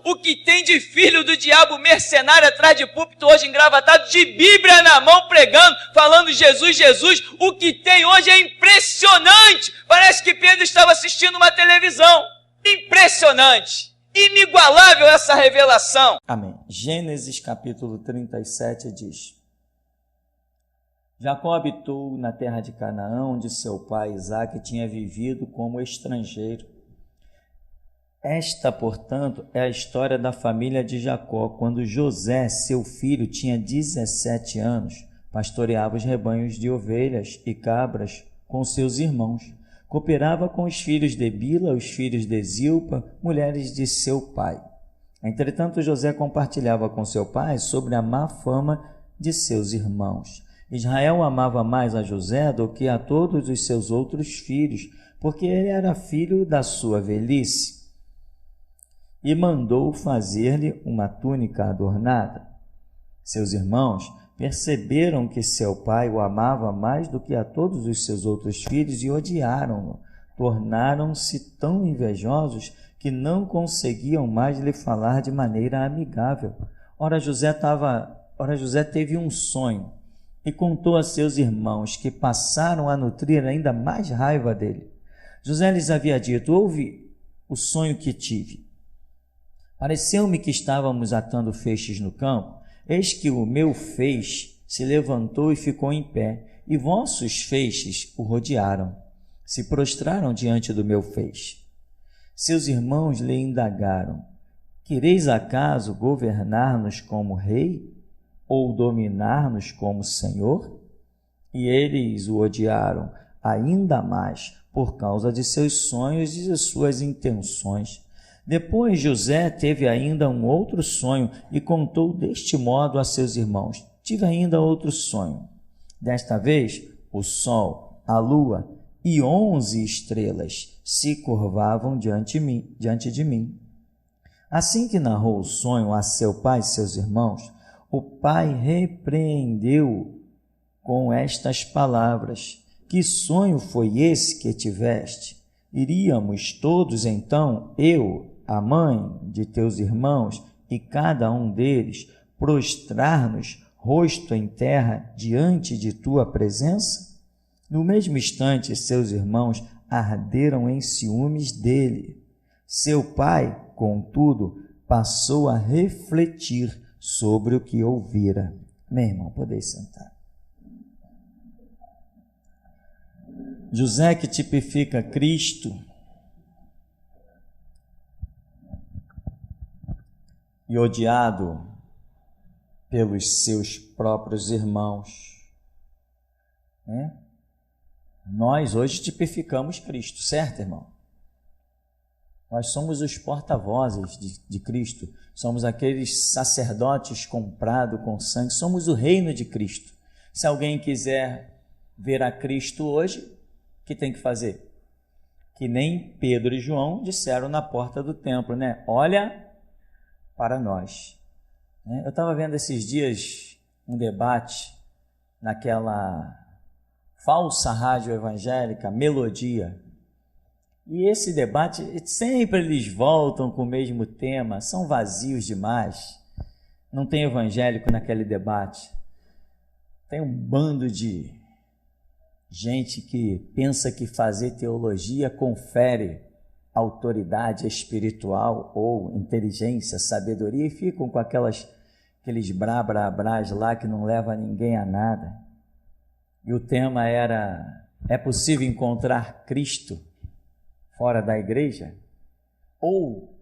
o que tem de filho do diabo mercenário atrás de púlpito hoje engravatado, de Bíblia na mão pregando, falando Jesus, Jesus, o que tem hoje é impressionante. Parece que Pedro estava assistindo uma televisão. Impressionante, inigualável essa revelação. Amém. Gênesis capítulo 37 diz: Jacó habitou na terra de Canaã, onde seu pai Isaque tinha vivido como estrangeiro. Esta, portanto, é a história da família de Jacó, quando José, seu filho, tinha 17 anos, pastoreava os rebanhos de ovelhas e cabras com seus irmãos. Cooperava com os filhos de Bila, os filhos de Zilpa, mulheres de seu pai. Entretanto, José compartilhava com seu pai sobre a má fama de seus irmãos. Israel amava mais a José do que a todos os seus outros filhos, porque ele era filho da sua velhice, e mandou fazer-lhe uma túnica adornada. Seus irmãos perceberam que seu pai o amava mais do que a todos os seus outros filhos e odiaram-no. Tornaram-se tão invejosos que não conseguiam mais lhe falar de maneira amigável. Ora, José teve um sonho e contou a seus irmãos, que passaram a nutrir ainda mais raiva dele. José lhes havia dito: ouve o sonho que tive. Pareceu-me que estávamos atando feixes no campo, eis que o meu feixe se levantou e ficou em pé, e vossos feixes o rodearam, se prostraram diante do meu feixe. Seus irmãos lhe indagaram: quereis acaso governar-nos como rei, ou dominar-nos como senhor? E eles o odiaram ainda mais por causa de seus sonhos e de suas intenções. Depois José teve ainda um outro sonho e contou deste modo a seus irmãos: tive ainda outro sonho. Desta vez, o sol, a lua e 11 estrelas se curvavam diante de mim. Assim que narrou o sonho a seu pai e seus irmãos, o pai repreendeu com estas palavras: que sonho foi esse que tiveste? Iríamos todos então, eu, a mãe de teus irmãos e cada um deles, prostrar-nos rosto em terra diante de tua presença? No mesmo instante, seus irmãos arderam em ciúmes dele. Seu pai, contudo, passou a refletir sobre o que ouvira. Meu irmão, podeis sentar. José, que tipifica Cristo, e odiado pelos seus próprios irmãos. Nós hoje tipificamos Cristo, certo, irmão? Nós somos os porta-vozes de Cristo, somos aqueles sacerdotes comprados com sangue, somos o reino de Cristo. Se alguém quiser ver a Cristo hoje, o que tem que fazer? Que nem Pedro e João disseram na porta do templo, olha para nós. Eu estava vendo esses dias um debate naquela falsa rádio evangélica, Melodia. E esse debate, sempre eles voltam com o mesmo tema, são vazios demais. Não tem evangélico naquele debate. Tem um bando de gente que pensa que fazer teologia confere autoridade espiritual ou inteligência, sabedoria, e ficam com aqueles brás lá que não leva ninguém a nada. E o tema era: é possível encontrar Cristo fora da igreja? Ou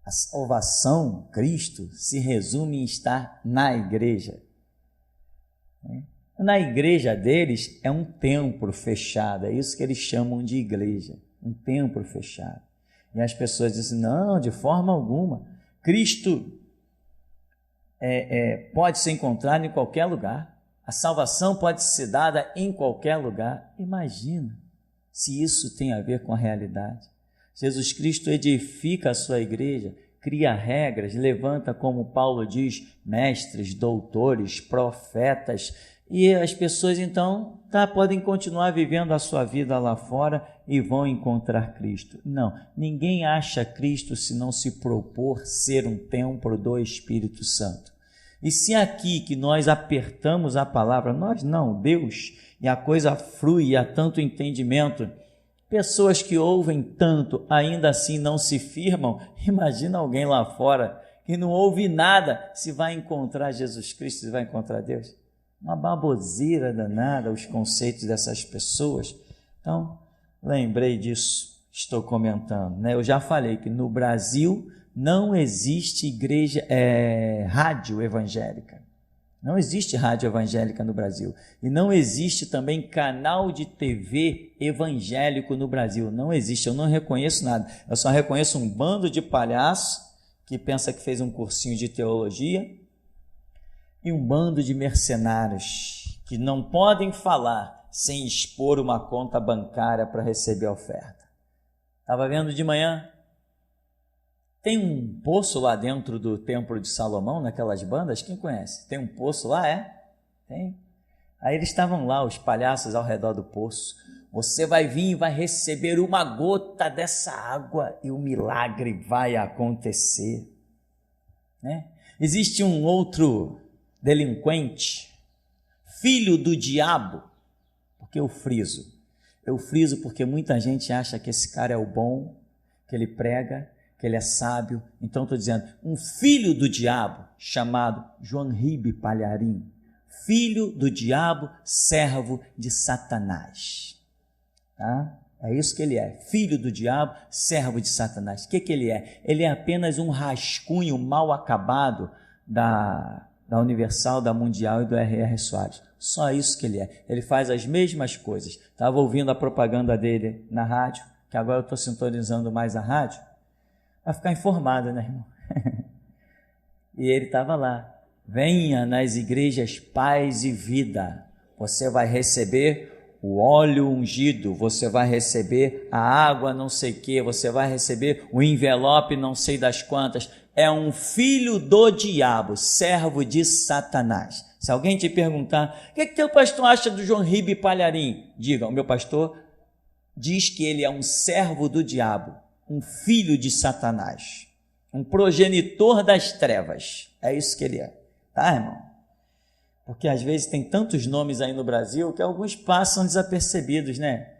a salvação, Cristo, se resume em estar na igreja? Na igreja deles é um templo fechado, é isso que eles chamam de igreja. Um templo fechado. E as pessoas dizem: não, de forma alguma. Cristo pode ser encontrado em qualquer lugar. A salvação pode ser dada em qualquer lugar. Imagina se isso tem a ver com a realidade. Jesus Cristo edifica a sua igreja, cria regras, levanta, como Paulo diz, mestres, doutores, profetas, e as pessoas então podem continuar vivendo a sua vida lá fora e vão encontrar Cristo. Não, ninguém acha Cristo se não se propor ser um templo do Espírito Santo. E se aqui que nós apertamos a palavra, nós não, Deus, e a coisa flui, e há tanto entendimento, pessoas que ouvem tanto, ainda assim não se firmam, imagina alguém lá fora que não ouve nada, se vai encontrar Jesus Cristo, se vai encontrar Deus. Uma baboseira danada os conceitos dessas pessoas. Então, lembrei disso, estou comentando, né? Eu já falei que no Brasil não existe rádio evangélica. Não existe rádio evangélica no Brasil. E não existe também canal de TV evangélico no Brasil. Não existe, eu não reconheço nada. Eu só reconheço um bando de palhaços que pensa que fez um cursinho de teologia e um bando de mercenários que não podem falar sem expor uma conta bancária para receber a oferta. Estava vendo de manhã, tem um poço lá dentro do Templo de Salomão, naquelas bandas, quem conhece? Tem um poço lá, Tem. Aí eles estavam lá, os palhaços ao redor do poço. Você vai vir e vai receber uma gota dessa água e o milagre vai acontecer. Né? Existe um outro delinquente, filho do diabo. Por que eu friso? Eu friso porque muita gente acha que esse cara é o bom, que ele prega, que ele é sábio. Então estou dizendo, um filho do diabo chamado João Ribe Palharim, filho do diabo, servo de Satanás. Tá? É isso que ele é, filho do diabo, servo de Satanás. O que ele é? Ele é apenas um rascunho mal acabado da Universal, da Mundial e do R.R. Soares. Só isso que ele é. Ele faz as mesmas coisas. Estava ouvindo a propaganda dele na rádio, que agora eu estou sintonizando mais a rádio, para ficar informado, né, irmão? E ele estava lá. Venha nas igrejas Paz e Vida. Você vai receber o óleo ungido, você vai receber a água não sei o que, você vai receber o envelope não sei das quantas. É um filho do diabo, servo de Satanás. Se alguém te perguntar, o que teu pastor acha do João Ribe Palharim? Diga, o meu pastor diz que ele é um servo do diabo, um filho de Satanás, um progenitor das trevas. É isso que ele é, tá, irmão? Porque às vezes tem tantos nomes aí no Brasil que alguns passam desapercebidos, né?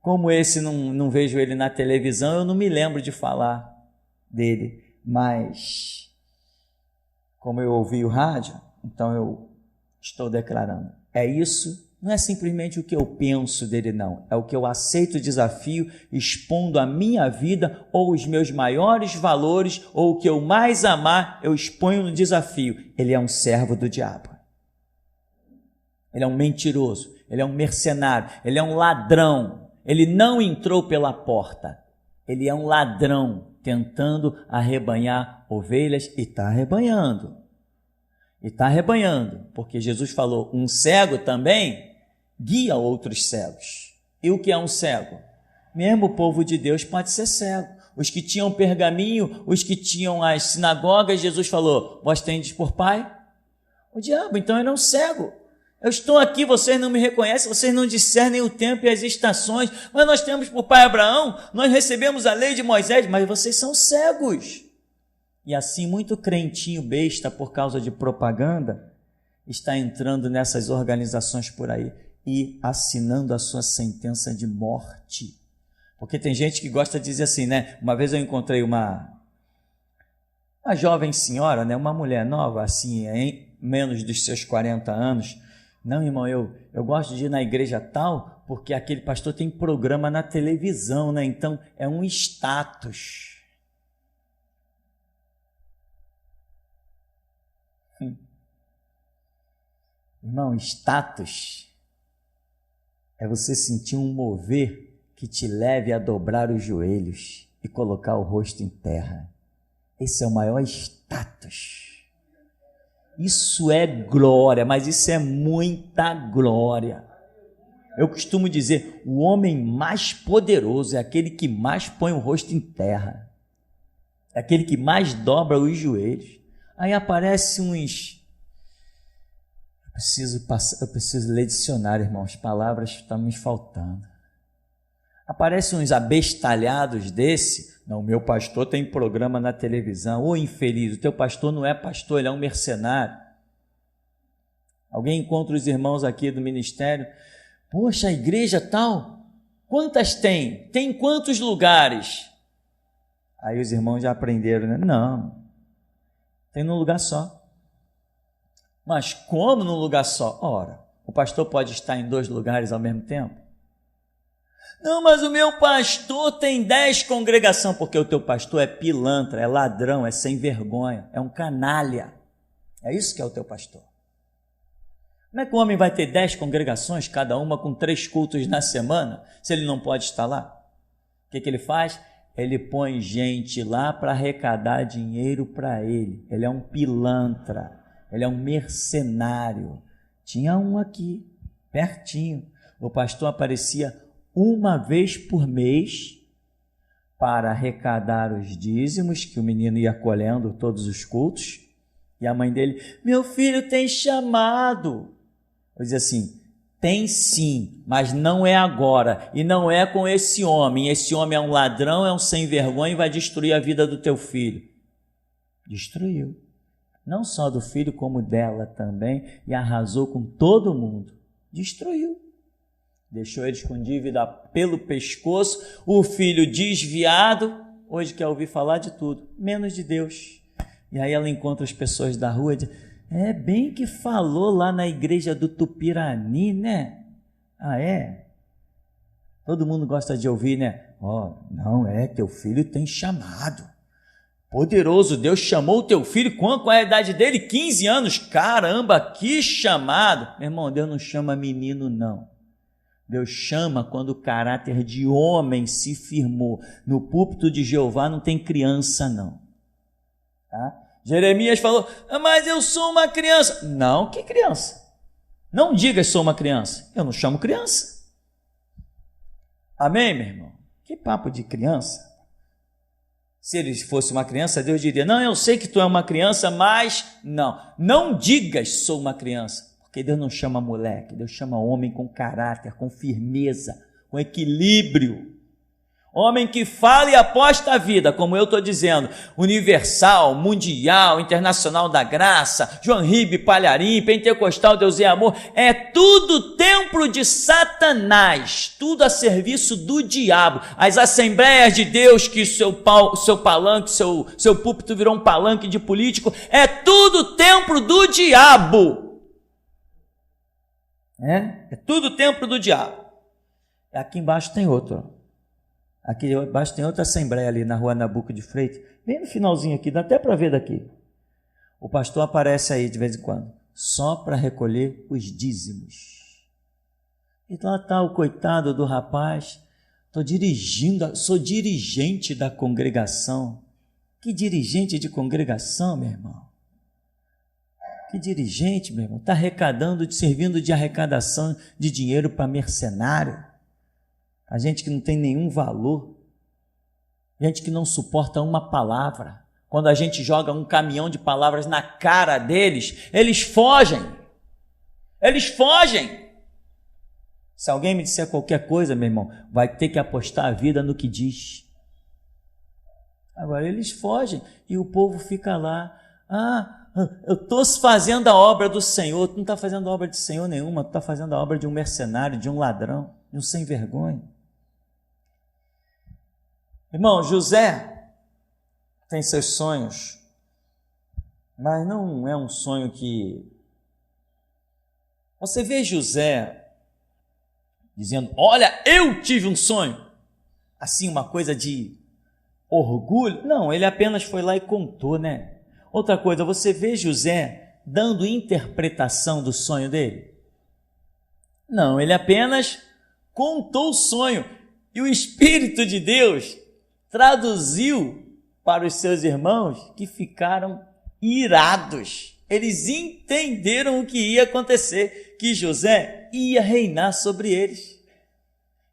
Como esse, não vejo ele na televisão, eu não me lembro de falar dele. Mas, como eu ouvi o rádio, então eu estou declarando. É isso, não é simplesmente o que eu penso dele, não. É o que eu aceito o desafio, expondo a minha vida ou os meus maiores valores, ou o que eu mais amar, eu exponho no desafio. Ele é um servo do diabo. Ele é um mentiroso, ele é um mercenário, ele é um ladrão. Ele não entrou pela porta. Ele é um ladrão tentando arrebanhar ovelhas e está arrebanhando. E está arrebanhando, porque Jesus falou, um cego também guia outros cegos. E o que é um cego? Mesmo o povo de Deus pode ser cego. Os que tinham pergaminho, os que tinham as sinagogas, Jesus falou, vós tendes por pai o diabo, então ele é um cego. Eu estou aqui, vocês não me reconhecem, vocês não discernem o tempo e as estações, mas nós temos por pai Abraão, nós recebemos a lei de Moisés, mas vocês são cegos. E assim, muito crentinho besta, por causa de propaganda, está entrando nessas organizações por aí e assinando a sua sentença de morte. Porque tem gente que gosta de dizer assim, né? Uma vez eu encontrei uma jovem senhora, né? Uma mulher nova, assim, em menos dos seus 40 anos. Não, irmão, eu gosto de ir na igreja tal, porque aquele pastor tem programa na televisão, né? Então é um status. Irmão, status é você sentir um mover que te leve a dobrar os joelhos e colocar o rosto em terra. Esse é o maior status. Isso é glória, mas isso é muita glória. Eu costumo dizer, o homem mais poderoso é aquele que mais põe o rosto em terra. É aquele que mais dobra os joelhos. Aí aparece uns... Eu preciso ler dicionário, irmão. As palavras estão me faltando. Aparecem uns abestalhados desse. Não, meu pastor tem programa na televisão. Ô infeliz, o teu pastor não é pastor, ele é um mercenário. Alguém encontra os irmãos aqui do ministério. Poxa, a igreja tal, quantas tem? Tem quantos lugares? Aí os irmãos já aprenderam, né? Não, tem num lugar só. Mas como num lugar só? Ora, o pastor pode estar em 2 lugares ao mesmo tempo? Não, mas o meu pastor tem 10 congregações, porque o teu pastor é pilantra, é ladrão, é sem vergonha, é um canalha. É isso que é o teu pastor. Como é que o homem vai ter 10 congregações, cada uma com 3 cultos na semana, se ele não pode estar lá? O que ele faz? Ele põe gente lá para arrecadar dinheiro para ele. Ele é um pilantra, ele é um mercenário. Tinha um aqui, pertinho. O pastor aparecia uma vez por mês para arrecadar os dízimos que o menino ia colhendo todos os cultos. E a mãe dele, meu filho tem chamado. Eu dizia assim, tem sim, mas não é agora, e não é com esse homem é um ladrão, é um sem vergonha e vai destruir a vida do teu filho. Destruiu, não só do filho como dela também, e arrasou com todo mundo, destruiu. Deixou eles com dívida pelo pescoço, o filho desviado, hoje quer ouvir falar de tudo, menos de Deus. E aí ela encontra as pessoas da rua e diz, é bem que falou lá na igreja do Tupirani, né? Ah, é? Todo mundo gosta de ouvir, né? Não, teu filho tem chamado. Poderoso Deus chamou o teu filho, qual é a idade dele? 15 anos, caramba, que chamado. Meu irmão, Deus não chama menino, não. Deus chama quando o caráter de homem se firmou. No púlpito de Jeová não tem criança, não. Tá? Jeremias falou, mas eu sou uma criança. Não, que criança? Não diga sou uma criança. Eu não chamo criança. Amém, meu irmão? Que papo de criança? Se ele fosse uma criança, Deus diria, não, eu sei que tu é uma criança, mas não digas sou uma criança, porque Deus não chama moleque, Deus chama homem com caráter, com firmeza, com equilíbrio. Homem que fala e aposta a vida, como eu estou dizendo, universal, mundial, internacional da graça, João Ribe, Palharim, Pentecostal, Deus é amor, é tudo templo de Satanás, tudo a serviço do diabo. As assembleias de Deus, que seu palanque, seu púlpito virou um palanque de político, é tudo templo do diabo. É tudo templo do diabo. Aqui embaixo tem outro. Aqui embaixo tem outra assembleia ali na rua Nabuco de Freitas, bem no finalzinho aqui, dá até para ver daqui. O pastor aparece aí de vez em quando, só para recolher os dízimos. E lá está o coitado do rapaz, sou dirigente da congregação. Que dirigente de congregação, meu irmão? Que dirigente, meu irmão? Está arrecadando, servindo de arrecadação de dinheiro para mercenário. A gente que não tem nenhum valor, gente que não suporta uma palavra. Quando a gente joga um caminhão de palavras na cara deles, eles fogem. Se alguém me disser qualquer coisa, meu irmão, vai ter que apostar a vida no que diz. Agora eles fogem e o povo fica lá. Eu estou fazendo a obra do Senhor. Tu não está fazendo a obra de Senhor nenhuma, tu está fazendo a obra de um mercenário, de um ladrão, de um sem vergonha. Irmão, José tem seus sonhos, mas não é um sonho que... Você vê José dizendo, olha, eu tive um sonho, assim, uma coisa de orgulho. Não, ele apenas foi lá e contou, né? Outra coisa, você vê José dando interpretação do sonho dele? Não, ele apenas contou o sonho e o Espírito de Deus traduziu para os seus irmãos, que ficaram irados. Eles entenderam o que ia acontecer, que José ia reinar sobre eles.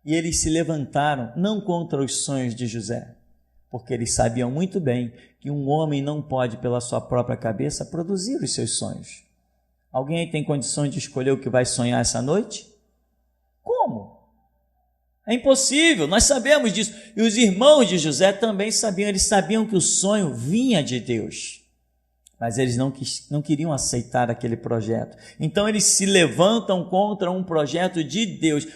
E eles se levantaram, não contra os sonhos de José, porque eles sabiam muito bem que um homem não pode, pela sua própria cabeça, produzir os seus sonhos. Alguém aí tem condições de escolher o que vai sonhar essa noite? Como? É impossível, nós sabemos disso. E os irmãos de José também sabiam, eles sabiam que o sonho vinha de Deus. Mas eles não queriam aceitar aquele projeto. Então eles se levantam contra um projeto de Deus.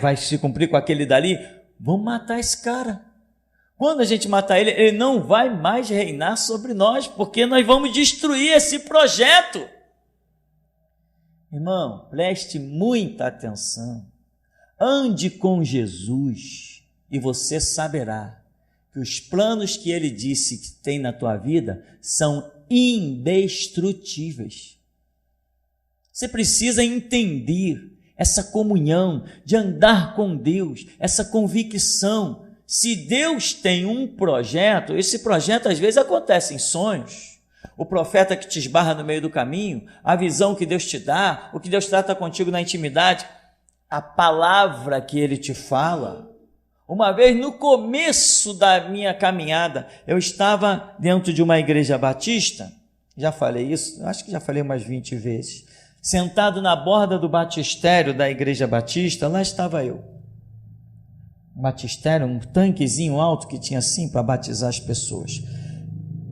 Vai se cumprir com aquele dali? Vamos matar esse cara. Quando a gente matar ele, ele não vai mais reinar sobre nós, porque nós vamos destruir esse projeto. Irmão, preste muita atenção. Ande com Jesus e você saberá que os planos que ele disse que tem na tua vida são indestrutíveis. Você precisa entender essa comunhão de andar com Deus, essa convicção. Se Deus tem um projeto, esse projeto às vezes acontece em sonhos. O profeta que te esbarra no meio do caminho, a visão que Deus te dá, o que Deus trata contigo na intimidade, a palavra que ele te fala. Uma vez no começo da minha caminhada, eu estava dentro de uma igreja batista, já falei isso, acho que já falei umas 20 vezes, sentado na borda do batistério da igreja batista, lá estava eu. Um batistério, um tanquezinho alto que tinha assim para batizar as pessoas.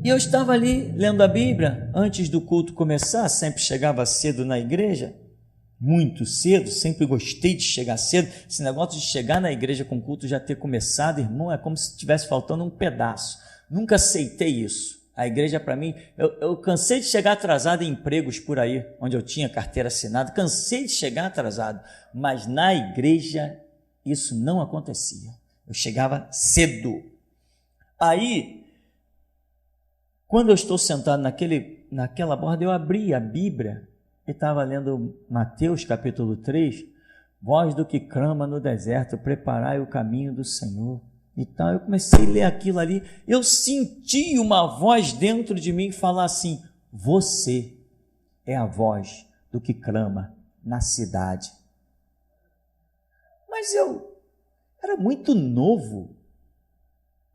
E eu estava ali lendo a Bíblia, antes do culto começar, sempre chegava cedo na igreja, muito cedo, sempre gostei de chegar cedo. Esse negócio de chegar na igreja com o culto já ter começado, irmão, é como se estivesse faltando um pedaço. Nunca aceitei isso. A igreja para mim, eu cansei de chegar atrasado em empregos por aí, onde eu tinha carteira assinada, cansei de chegar atrasado, mas na igreja isso não acontecia. Eu chegava cedo. Aí, quando eu estou sentado naquela borda, eu abri a Bíblia e estava lendo Mateus capítulo 3, voz do que clama no deserto, preparai o caminho do Senhor. E tal, eu comecei a ler aquilo ali, eu senti uma voz dentro de mim falar assim: você é a voz do que clama na cidade. Mas eu era muito novo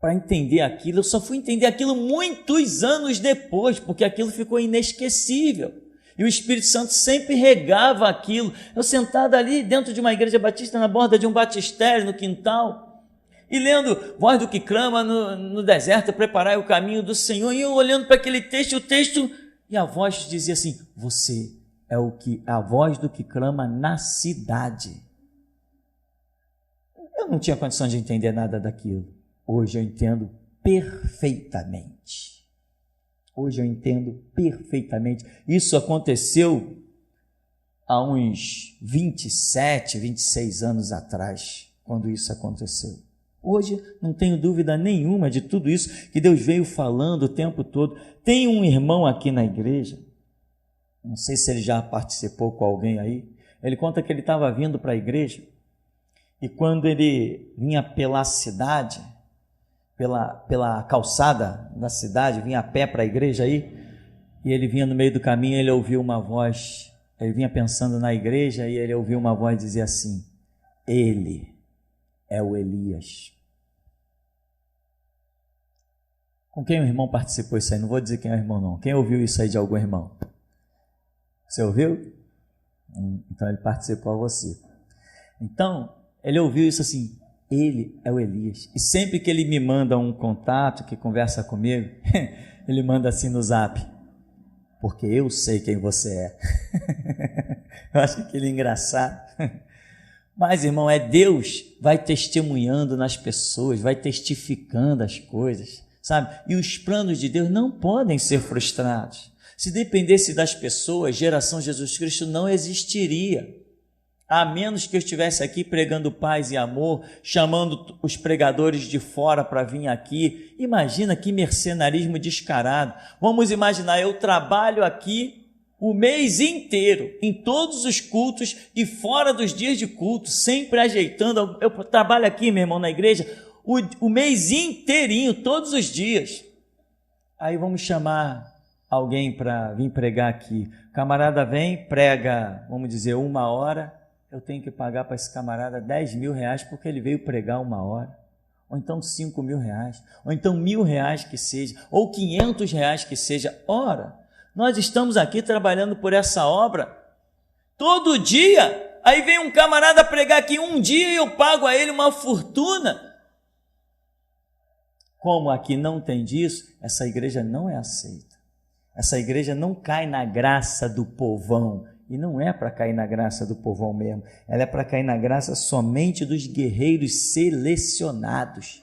para entender aquilo, eu só fui entender aquilo muitos anos depois, porque aquilo ficou inesquecível. E o Espírito Santo sempre regava aquilo. Eu sentado ali dentro de uma igreja batista, na borda de um batistério, no quintal, e lendo voz do que clama no deserto, preparai o caminho do Senhor, e eu olhando para aquele texto, e a voz dizia assim: você é a voz do que clama na cidade. Eu não tinha condição de entender nada daquilo. Hoje eu entendo perfeitamente. Hoje eu entendo perfeitamente. Isso aconteceu há uns 27, 26 anos atrás, quando isso aconteceu. Hoje não tenho dúvida nenhuma de tudo isso que Deus veio falando o tempo todo. Tem um irmão aqui na igreja, não sei se ele já participou com alguém aí, ele conta que ele estava vindo para a igreja e quando ele vinha pela cidade, pela calçada da cidade, vinha a pé para a igreja aí, e ele vinha no meio do caminho, ele ouviu uma voz, ele vinha pensando na igreja e ele ouviu uma voz dizer assim: ele é o Elias. Com quem o irmão participou isso aí? Não vou dizer quem é o irmão não. Quem ouviu isso aí de algum irmão? Você ouviu? Então ele participou a você. Então, ele ouviu isso assim: ele é o Elias. E sempre que ele me manda um contato, que conversa comigo, ele manda assim no zap: porque eu sei quem você é. Eu acho aquilo engraçado. Mas, irmão, é Deus, vai testemunhando nas pessoas, vai testificando as coisas, sabe? E os planos de Deus não podem ser frustrados. Se dependesse das pessoas, geração Jesus Cristo não existiria. A menos que eu estivesse aqui pregando paz e amor, chamando os pregadores de fora para vir aqui. Imagina que mercenarismo descarado. Vamos imaginar, eu trabalho aqui o mês inteiro, em todos os cultos e fora dos dias de culto, sempre ajeitando. Eu trabalho aqui, meu irmão, na igreja, o mês inteirinho, todos os dias. Aí vamos chamar alguém para vir pregar aqui. O camarada vem, prega, vamos dizer, 1 hora, eu tenho que pagar para esse camarada 10 mil reais porque ele veio pregar 1 hora, ou então 5 mil reais, ou então 1.000 reais que seja, ou 500 reais que seja. Ora, nós estamos aqui trabalhando por essa obra todo dia, Aí vem um camarada pregar aqui, um dia eu pago a ele uma fortuna. Como aqui não tem disso, essa igreja não é aceita. Essa igreja não cai na graça do povão. E não é para cair na graça do povão mesmo. Ela é para cair na graça somente dos guerreiros selecionados,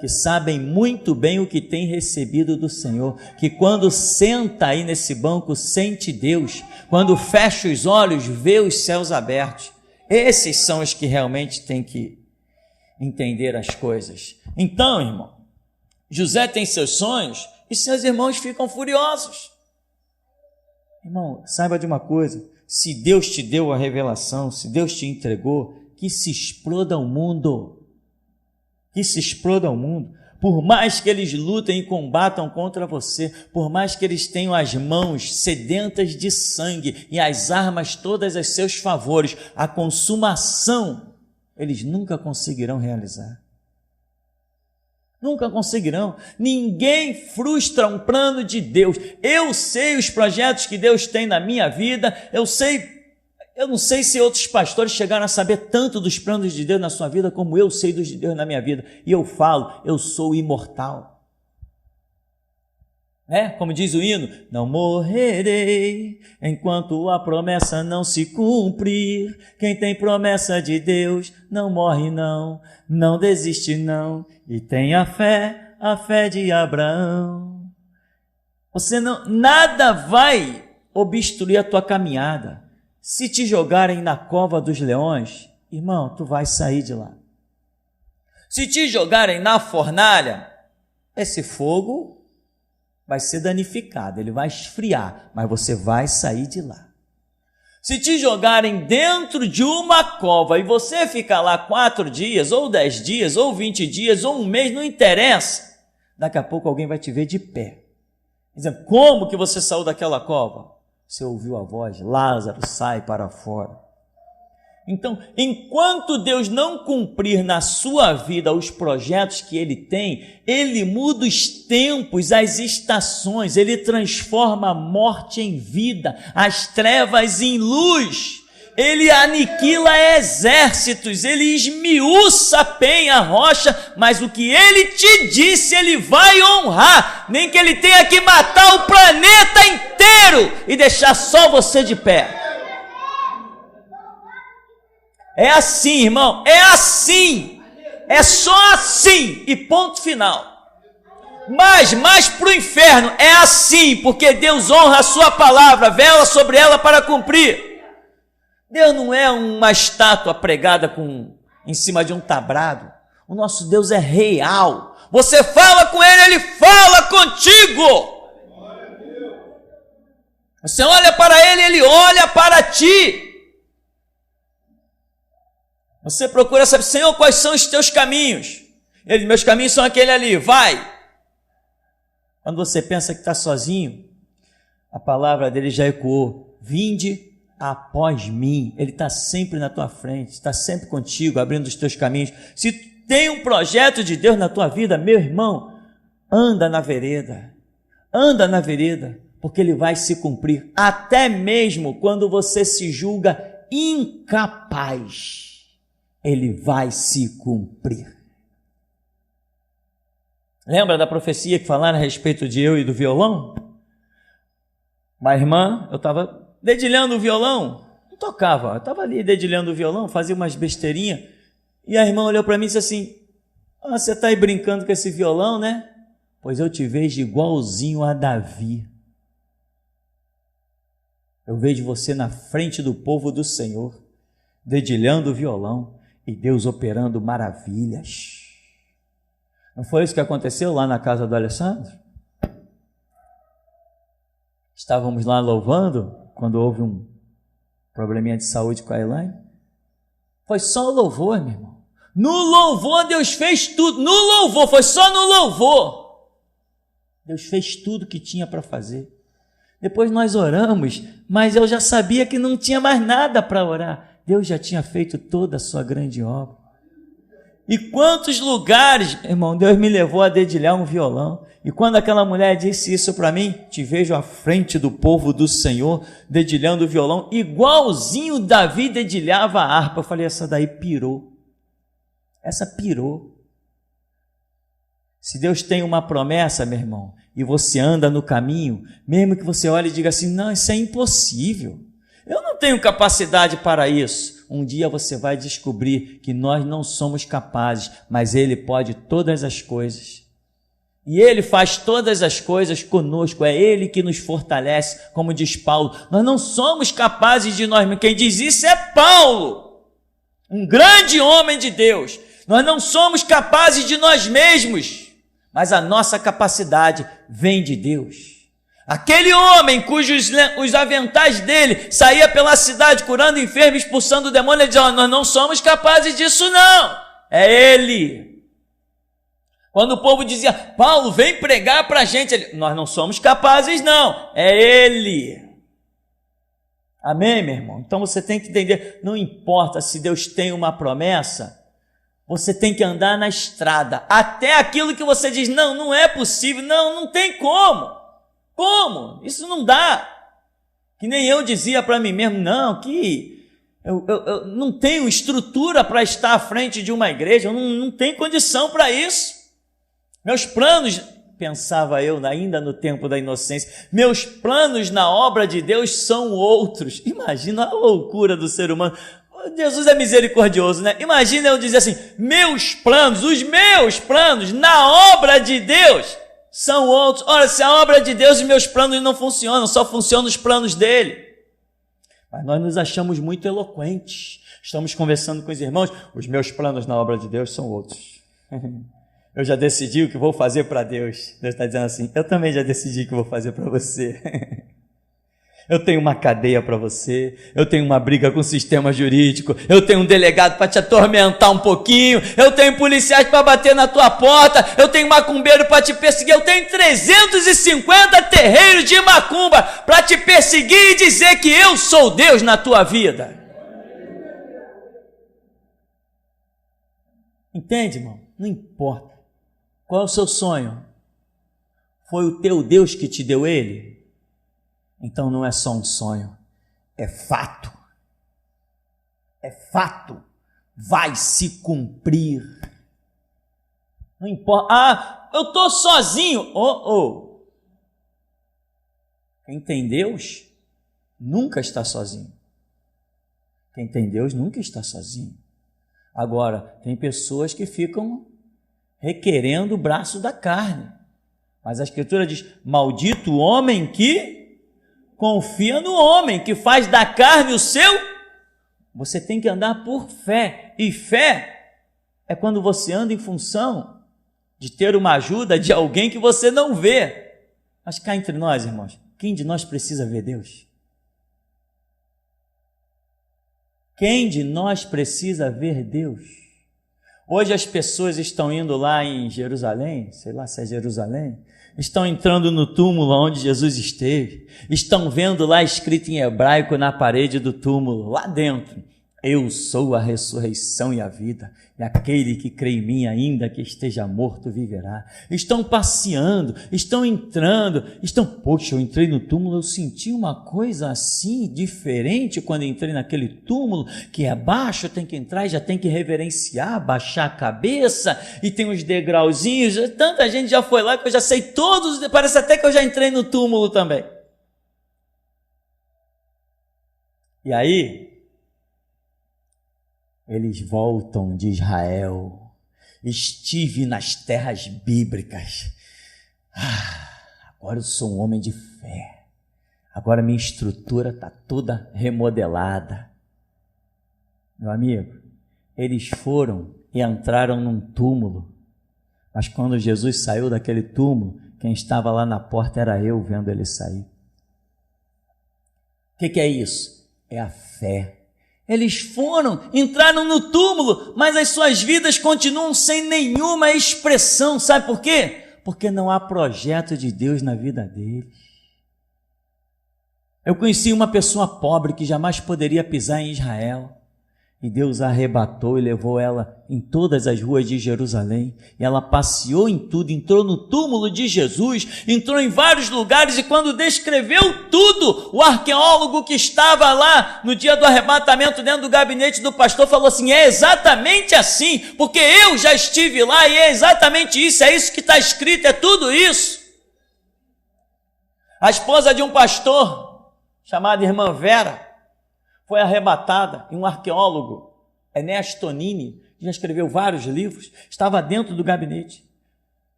que sabem muito bem o que tem recebido do Senhor, que quando senta aí nesse banco, sente Deus, quando fecha os olhos, vê os céus abertos. Esses são os que realmente têm que entender as coisas. Então, irmão, José tem seus sonhos e seus irmãos ficam furiosos. Irmão, saiba de uma coisa, se Deus te deu a revelação, se Deus te entregou, que se exploda o mundo. Que se exploda o mundo. Por mais que eles lutem e combatam contra você, por mais que eles tenham as mãos sedentas de sangue e as armas todas a seus favores, a consumação eles nunca conseguirão realizar. Nunca conseguirão. Ninguém frustra um plano de Deus. Eu sei os projetos que Deus tem na minha vida, eu não sei se outros pastores chegaram a saber tanto dos planos de Deus na sua vida como eu sei dos de Deus na minha vida. E eu falo, eu sou imortal. Como diz o hino, não morrerei enquanto a promessa não se cumprir. Quem tem promessa de Deus não morre não, não desiste não, e tem a fé de Abraão. Nada vai obstruir a tua caminhada. Se te jogarem na cova dos leões, irmão, tu vai sair de lá. Se te jogarem na fornalha, esse fogo vai ser danificado, ele vai esfriar, mas você vai sair de lá. Se te jogarem dentro de uma cova e você ficar lá 4 dias, ou 10 dias, ou 20 dias, ou um mês, não interessa, daqui a pouco alguém vai te ver de pé. Dizendo, como que você saiu daquela cova? Você ouviu a voz, Lázaro, sai para fora. Então, enquanto Deus não cumprir na sua vida os projetos que Ele tem, Ele muda os tempos, as estações, Ele transforma a morte em vida, as trevas em luz, Ele aniquila exércitos, Ele esmiuça a penha, a rocha, mas o que Ele te disse, Ele vai honrar, nem que Ele tenha que matar o planeta inteiro e deixar só você de pé. É assim, irmão, é assim, é só assim e ponto final. Mas mais para o inferno é assim, porque Deus honra a sua palavra, vela sobre ela para cumprir. Deus não é uma estátua pregada em cima de um tabrado. O nosso Deus é real. Você fala com Ele, Ele fala contigo. Você olha para Ele, Ele olha para ti. Você procura saber, Senhor, quais são os teus caminhos? Ele, meus caminhos são aquele ali, vai. Quando você pensa que está sozinho, a palavra dele já ecoou, vinde após mim. Ele está sempre na tua frente, está sempre contigo, abrindo os teus caminhos. Se tem um projeto de Deus na tua vida, meu irmão, anda na vereda, porque ele vai se cumprir, até mesmo quando você se julga incapaz. Ele vai se cumprir. Lembra da profecia que falaram a respeito de eu e do violão? Uma irmã, eu estava dedilhando o violão, não tocava, eu estava ali dedilhando o violão, fazia umas besteirinhas, e a irmã olhou para mim e disse assim, você está aí brincando com esse violão, né? Pois eu te vejo igualzinho a Davi. Eu vejo você na frente do povo do Senhor, dedilhando o violão, e Deus operando maravilhas. Não foi isso que aconteceu lá na casa do Alessandro? Estávamos lá louvando, quando houve um probleminha de saúde com a Elaine. Foi só o louvor, meu irmão. No louvor Deus fez tudo. No louvor, foi só no louvor. Deus fez tudo que tinha para fazer. Depois nós oramos, mas eu já sabia que não tinha mais nada para orar. Deus já tinha feito toda a sua grande obra. E quantos lugares, irmão, Deus me levou a dedilhar um violão. E quando aquela mulher disse isso para mim, te vejo à frente do povo do Senhor, dedilhando o violão, igualzinho Davi dedilhava a harpa. Eu falei, essa daí pirou. Essa pirou. Se Deus tem uma promessa, meu irmão, e você anda no caminho, mesmo que você olhe e diga assim, não, isso é impossível. Eu não tenho capacidade para isso. Um dia você vai descobrir que nós não somos capazes, mas Ele pode todas as coisas. E Ele faz todas as coisas conosco, é Ele que nos fortalece, como diz Paulo. Nós não somos capazes de nós mesmos. Quem diz isso é Paulo, um grande homem de Deus. Nós não somos capazes de nós mesmos, mas a nossa capacidade vem de Deus. Aquele homem cujos os aventais dele saía pela cidade curando enfermos, expulsando o demônio, ele dizia, nós não somos capazes disso não, é Ele. Quando o povo dizia, Paulo, vem pregar para a gente, ele, nós não somos capazes não, é Ele. Amém, meu irmão? Então você tem que entender, não importa se Deus tem uma promessa, você tem que andar na estrada, até aquilo que você diz, não é possível, não tem como. Como? Isso não dá. Que nem eu dizia para mim mesmo, não, que eu não tenho estrutura para estar à frente de uma igreja, eu não tenho condição para isso. Meus planos, pensava eu ainda no tempo da inocência, meus planos na obra de Deus são outros. Imagina a loucura do ser humano. Jesus é misericordioso, né? Imagina eu dizer assim, os meus planos na obra de Deus são outros. Olha, se a obra de Deus e meus planos não funcionam, só funcionam os planos dele. Mas nós nos achamos muito eloquentes. Estamos conversando com os irmãos, os meus planos na obra de Deus são outros. Eu já decidi o que vou fazer para Deus. Deus está dizendo assim, eu também já decidi o que vou fazer para você. Eu tenho uma cadeia para você, eu tenho uma briga com o sistema jurídico, eu tenho um delegado para te atormentar um pouquinho, eu tenho policiais para bater na tua porta, eu tenho macumbeiro para te perseguir, eu tenho 350 terreiros de macumba para te perseguir e dizer que eu sou Deus na tua vida. Entende, irmão? Não importa. Qual é o seu sonho? Foi o teu Deus que te deu ele? Então não é só um sonho, é fato. É fato. Vai se cumprir. Não importa. Eu estou sozinho. Quem tem Deus nunca está sozinho. Quem tem Deus nunca está sozinho. Agora, tem pessoas que ficam requerendo o braço da carne. Mas a Escritura diz, maldito o homem que confia no homem, que faz da carne o seu. Você tem que andar por fé. E fé é quando você anda em função de ter uma ajuda de alguém que você não vê. Mas cá entre nós, irmãos, quem de nós precisa ver Deus? Quem de nós precisa ver Deus? Hoje as pessoas estão indo lá em Jerusalém, sei lá se é Jerusalém, estão entrando no túmulo onde Jesus esteve, estão vendo lá escrito em hebraico na parede do túmulo, lá dentro, eu sou a ressurreição e a vida, e aquele que crê em mim, ainda que esteja morto, viverá. Estão passeando, estão entrando, poxa, eu entrei no túmulo, eu senti uma coisa assim, diferente, quando entrei naquele túmulo, que é baixo, tem que entrar e já tem que reverenciar, baixar a cabeça, e tem uns degrauzinhos, tanta gente já foi lá que eu já sei todos, parece até que eu já entrei no túmulo também. E aí, eles voltam de Israel, estive nas terras bíblicas, agora eu sou um homem de fé, agora minha estrutura está toda remodelada. Meu amigo, eles foram e entraram num túmulo, mas quando Jesus saiu daquele túmulo, quem estava lá na porta era eu vendo ele sair. O que é isso? É a fé. Eles foram, entraram no túmulo, mas as suas vidas continuam sem nenhuma expressão. Sabe por quê? Porque não há projeto de Deus na vida deles. Eu conheci uma pessoa pobre que jamais poderia pisar em Israel. E Deus a arrebatou e levou ela em todas as ruas de Jerusalém. E ela passeou em tudo, entrou no túmulo de Jesus, entrou em vários lugares, e quando descreveu tudo, o arqueólogo que estava lá no dia do arrebatamento dentro do gabinete do pastor falou assim: é exatamente assim, porque eu já estive lá e é exatamente isso, é isso que está escrito, é tudo isso. A esposa de um pastor, chamada irmã Vera, foi arrebatada, e um arqueólogo, Ernesto Tonini, que já escreveu vários livros, estava dentro do gabinete.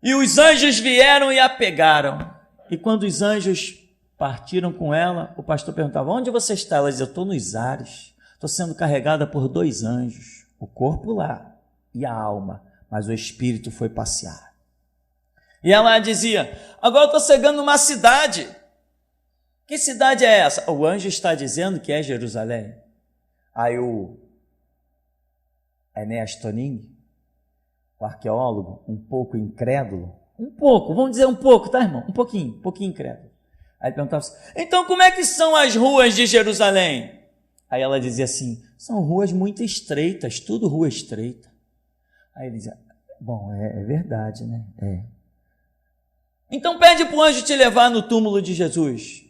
E os anjos vieram e a pegaram. E quando os anjos partiram com ela, o pastor perguntava: onde você está? Ela dizia: eu estou nos ares, estou sendo carregada por 2 anjos, o corpo lá e a alma, mas o espírito foi passear. E ela dizia: agora eu estou chegando numa cidade. Que cidade é essa? O anjo está dizendo que é Jerusalém. Aí o Ernesto Tonini, o arqueólogo, um pouco incrédulo, vamos dizer um pouco, tá, irmão? Um pouquinho incrédulo. Aí ele perguntava assim: então como é que são as ruas de Jerusalém? Aí ela dizia assim: são ruas muito estreitas, tudo rua estreita. Aí ele dizia: bom, é verdade, né? É. Então pede para o anjo te levar no túmulo de Jesus.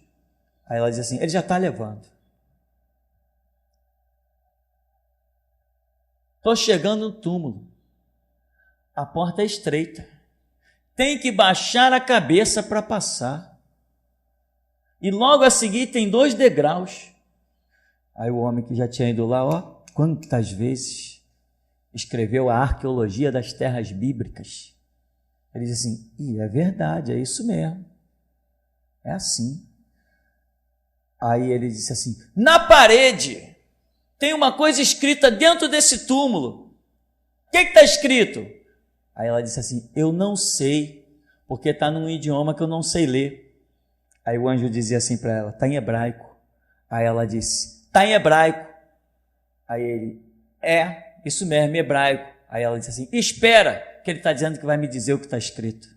Aí ela diz assim: ele já está levando. Estou chegando no túmulo. A porta é estreita. Tem que baixar a cabeça para passar. E logo a seguir tem 2 degraus. Aí o homem que já tinha ido lá, ó, quantas vezes escreveu a arqueologia das terras bíblicas. Ele diz assim: é verdade, é isso mesmo. É assim. Aí ele disse assim: na parede tem uma coisa escrita dentro desse túmulo. O que está escrito? Aí ela disse assim: eu não sei, porque está num idioma que eu não sei ler. Aí o anjo dizia assim para ela: está em hebraico. Aí ela disse: está em hebraico. Aí ele: é, isso mesmo, hebraico. Aí ela disse assim: espera, que ele está dizendo que vai me dizer o que está escrito.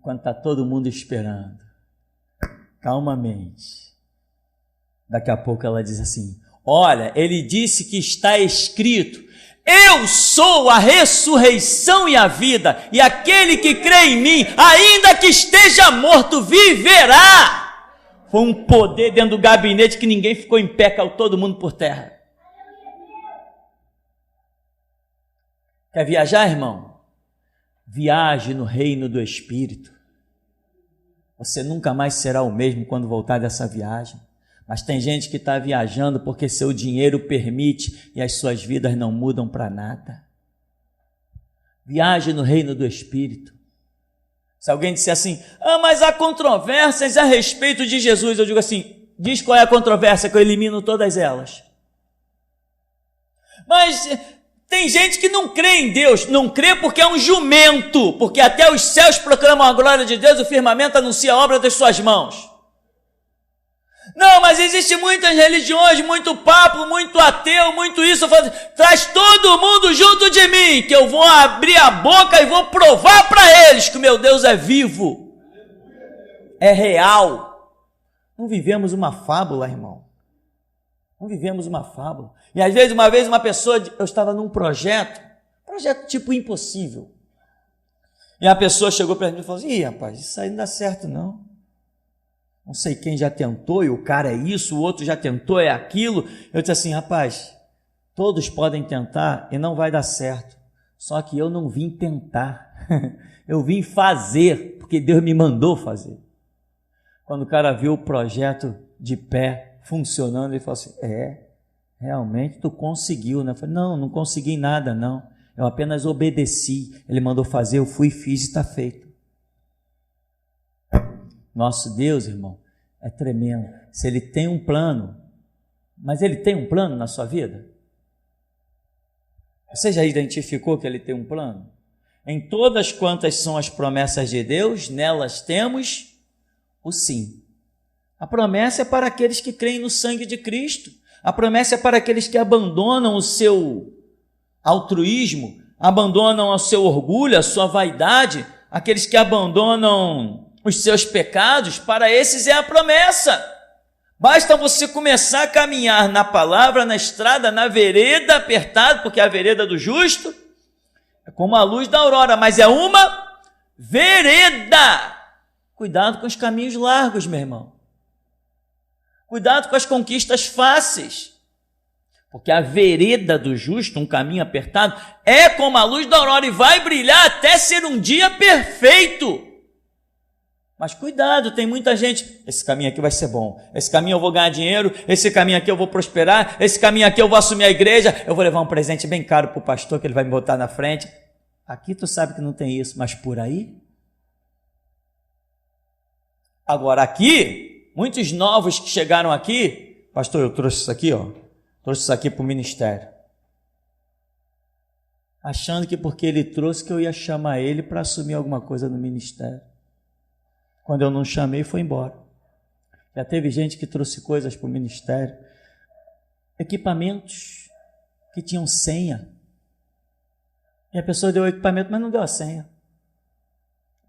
Quando está todo mundo esperando, calmamente, daqui a pouco ela diz assim: olha, ele disse que está escrito: eu sou a ressurreição e a vida, e aquele que crê em mim, ainda que esteja morto, viverá. Foi um poder dentro do gabinete que ninguém ficou em pé, caiu todo mundo por terra. Quer viajar, irmão? Viaje no reino do Espírito. Você nunca mais será o mesmo quando voltar dessa viagem. Mas tem gente que está viajando porque seu dinheiro permite e as suas vidas não mudam para nada. Viaje no reino do Espírito. Se alguém disser assim: mas há controvérsias a respeito de Jesus, eu digo assim: diz qual é a controvérsia que eu elimino todas elas. Mas tem gente que não crê em Deus, não crê porque é um jumento, porque até os céus proclamam a glória de Deus, o firmamento anuncia a obra das suas mãos. Não, mas existe muitas religiões, muito papo, muito ateu, muito isso. Traz todo mundo junto de mim, que eu vou abrir a boca e vou provar para eles que o meu Deus é vivo, é real. Não vivemos uma fábula, irmão. Não vivemos uma fábula. E às vezes, uma vez, uma pessoa, eu estava num projeto tipo impossível. E a pessoa chegou para mim e falou assim: rapaz, isso aí não dá certo não. Não sei quem já tentou, e o cara é isso, o outro já tentou, é aquilo. Eu disse assim: rapaz, todos podem tentar e não vai dar certo. Só que eu não vim tentar. Eu vim fazer, porque Deus me mandou fazer. Quando o cara viu o projeto de pé, funcionando, ele falou assim: realmente tu conseguiu, né? Eu falei: não consegui nada não, eu apenas obedeci, ele mandou fazer, eu fui, fiz e está feito. Nosso Deus, irmão, é tremendo. Se ele tem um plano, mas ele tem um plano na sua vida? Você já identificou que ele tem um plano? Em todas quantas são as promessas de Deus, nelas temos o sim. A promessa é para aqueles que creem no sangue de Cristo. A promessa é para aqueles que abandonam o seu altruísmo, abandonam o seu orgulho, a sua vaidade, aqueles que abandonam os seus pecados, para esses é a promessa. Basta você começar a caminhar na palavra, na estrada, na vereda apertada, porque a vereda do justo é como a luz da aurora, mas é uma vereda. Cuidado com os caminhos largos, meu irmão. Cuidado com as conquistas fáceis. Porque a vereda do justo, um caminho apertado, é como a luz da aurora e vai brilhar até ser um dia perfeito. Mas cuidado, tem muita gente, esse caminho aqui vai ser bom, esse caminho eu vou ganhar dinheiro, esse caminho aqui eu vou prosperar, esse caminho aqui eu vou assumir a igreja, eu vou levar um presente bem caro para o pastor que ele vai me botar na frente. Aqui tu sabe que não tem isso, mas por aí? Agora aqui, muitos novos que chegaram aqui, pastor, eu trouxe isso aqui, trouxe isso aqui para o ministério. Achando que porque ele trouxe que eu ia chamar ele para assumir alguma coisa no ministério. Quando eu não chamei, foi embora. Já teve gente que trouxe coisas para o ministério, equipamentos que tinham senha. E a pessoa deu o equipamento, mas não deu a senha.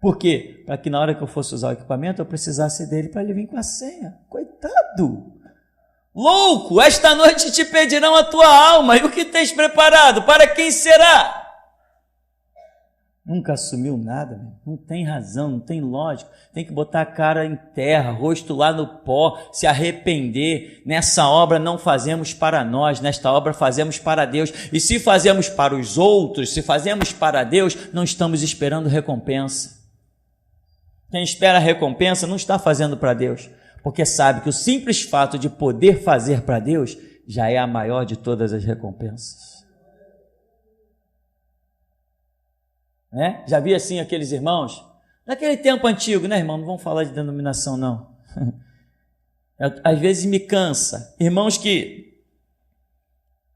Por quê? Para que na hora que eu fosse usar o equipamento, eu precisasse dele para ele vir com a senha. Coitado! Louco! Esta noite te pedirão a tua alma, e o que tens preparado? Para quem será? Nunca assumiu nada, não tem razão, não tem lógica, tem que botar a cara em terra, rosto lá no pó, se arrepender. Nessa obra não fazemos para nós, nesta obra fazemos para Deus, e se fazemos para os outros, se fazemos para Deus, não estamos esperando recompensa. Quem espera recompensa não está fazendo para Deus, porque sabe que o simples fato de poder fazer para Deus já é a maior de todas as recompensas. Né? Já vi assim aqueles irmãos, naquele tempo antigo, né, irmão? Não vamos falar de denominação, não. Às vezes me cansa. Irmãos que,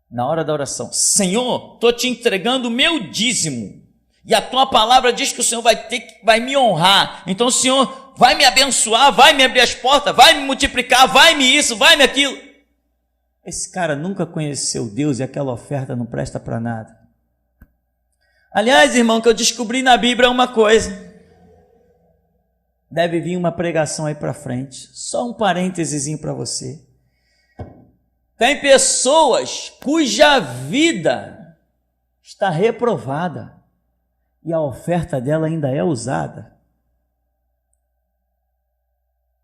na hora da oração, Senhor, estou te entregando o meu dízimo, e a tua palavra diz que o Senhor vai me honrar, então o Senhor vai me abençoar, vai me abrir as portas, vai me multiplicar, vai me isso, vai me aquilo. Esse cara nunca conheceu Deus e aquela oferta não presta para nada. Aliás, irmão, que eu descobri na Bíblia uma coisa. Deve vir uma pregação aí para frente. Só um parênteses para você. Tem pessoas cuja vida está reprovada e a oferta dela ainda é usada.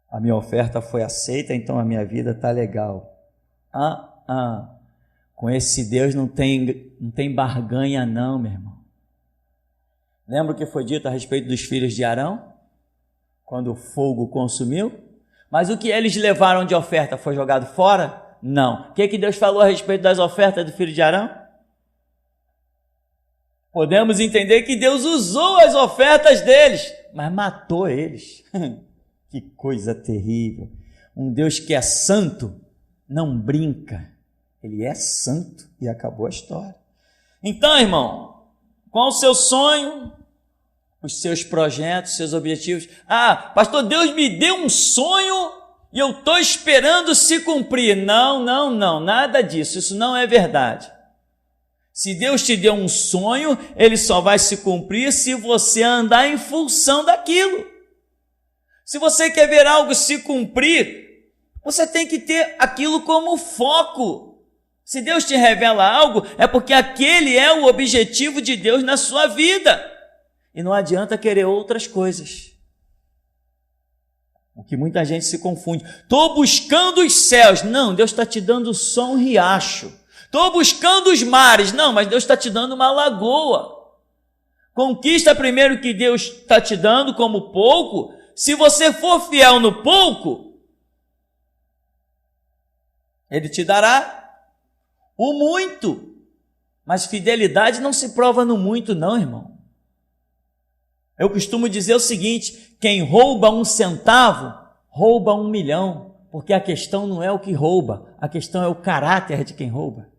A minha oferta foi aceita, então a minha vida está legal. Com esse Deus não tem barganha não, meu irmão. Lembra o que foi dito a respeito dos filhos de Arão? Quando o fogo consumiu? Mas o que eles levaram de oferta foi jogado fora? Não. O que Deus falou a respeito das ofertas do filho de Arão? Podemos entender que Deus usou as ofertas deles, mas matou eles. Que coisa terrível. Um Deus que é santo não brinca. Ele é santo e acabou a história. Então, irmão, qual o seu sonho, os seus projetos, seus objetivos? Pastor, Deus me deu um sonho e eu estou esperando se cumprir. Não, nada disso, isso não é verdade. Se Deus te deu um sonho, ele só vai se cumprir se você andar em função daquilo. Se você quer ver algo se cumprir, você tem que ter aquilo como foco. Se Deus te revela algo, é porque aquele é o objetivo de Deus na sua vida. E não adianta querer outras coisas. O que muita gente se confunde. Estou buscando os céus. Não, Deus está te dando só um riacho. Estou buscando os mares. Não, mas Deus está te dando uma lagoa. Conquista primeiro o que Deus está te dando como pouco. Se você for fiel no pouco, Ele te dará o muito, mas fidelidade não se prova no muito não, irmão. Eu costumo dizer o seguinte, quem rouba 1 centavo, rouba 1 milhão, porque a questão não é o que rouba, a questão é o caráter de quem rouba.